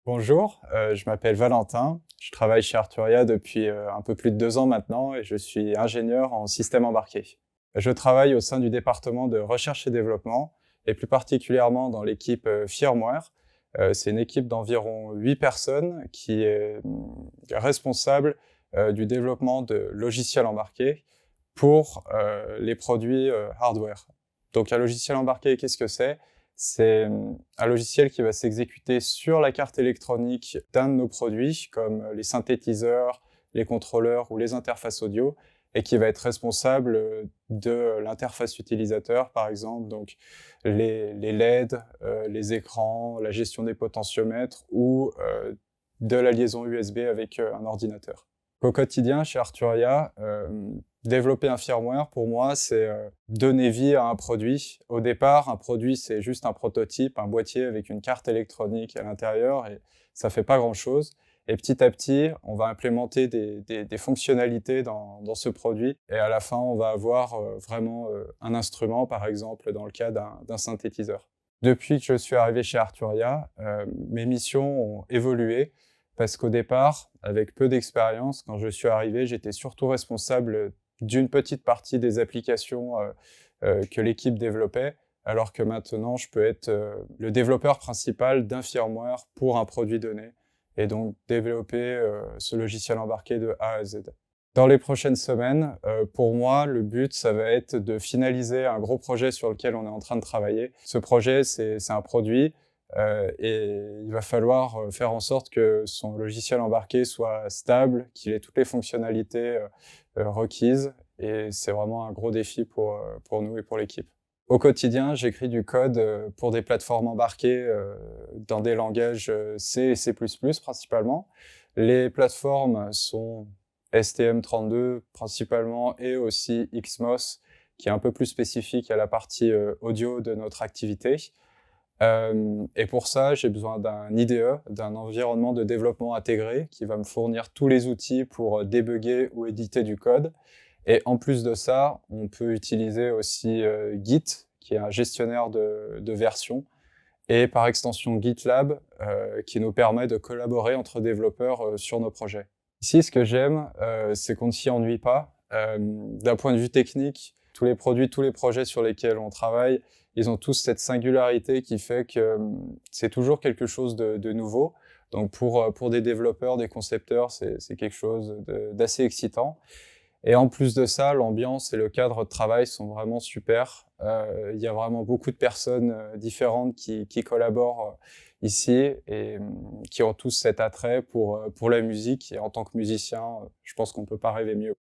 Bonjour, je m'appelle Valentin. Je travaille chez Arturia depuis un peu plus de 2 ans maintenant et je suis ingénieur en système embarqué. Je travaille au sein du département de recherche et développement et plus particulièrement dans l'équipe firmware. C'est une équipe d'environ 8 personnes qui est responsable du développement de logiciels embarqués pour les produits hardware. Donc un logiciel embarqué, qu'est-ce que c'est? C'est un logiciel qui va s'exécuter sur la carte électronique d'un de nos produits, comme les synthétiseurs, les contrôleurs ou les interfaces audio, et qui va être responsable de l'interface utilisateur, par exemple, donc les LED, les écrans, la gestion des potentiomètres ou de la liaison USB avec un ordinateur. Au quotidien, chez Arturia, développer un firmware, pour moi, c'est donner vie à un produit. Au départ, un produit, c'est juste un prototype, un boîtier avec une carte électronique à l'intérieur et ça fait pas grand-chose. Et petit à petit, on va implémenter des fonctionnalités dans ce produit et à la fin, on va avoir vraiment un instrument, par exemple, dans le cas d'un synthétiseur. Depuis que je suis arrivé chez Arturia, mes missions ont évolué parce qu'au départ, avec peu d'expérience, quand je suis arrivé, j'étais surtout responsable d'une petite partie des applications que l'équipe développait, alors que maintenant, je peux être le développeur principal d'un firmware pour un produit donné, et donc développer ce logiciel embarqué de A à Z. Dans les prochaines semaines, pour moi, le but, ça va être de finaliser un gros projet sur lequel on est en train de travailler. Ce projet, c'est un produit et il va falloir faire en sorte que son logiciel embarqué soit stable, qu'il ait toutes les fonctionnalités requises et c'est vraiment un gros défi pour nous et pour l'équipe. Au quotidien, j'écris du code pour des plateformes embarquées dans des langages C et C++ principalement. Les plateformes sont STM32 principalement et aussi XMOS qui est un peu plus spécifique à la partie audio de notre activité. Et pour ça, j'ai besoin d'un IDE, d'un environnement de développement intégré qui va me fournir tous les outils pour débugger ou éditer du code. Et en plus de ça, on peut utiliser aussi Git, qui est un gestionnaire de versions, et par extension GitLab, qui nous permet de collaborer entre développeurs sur nos projets. Ici, ce que j'aime, c'est qu'on ne s'y ennuie pas. D'un point de vue technique, tous les produits, tous les projets sur lesquels on travaille, ils ont tous cette singularité qui fait que c'est toujours quelque chose de nouveau. Donc pour des développeurs, des concepteurs, c'est quelque chose d'assez excitant. Et en plus de ça, l'ambiance et le cadre de travail sont vraiment super. Il y a vraiment beaucoup de personnes différentes qui collaborent ici et qui ont tous cet attrait pour la musique. Et en tant que musicien, je pense qu'on peut pas rêver mieux.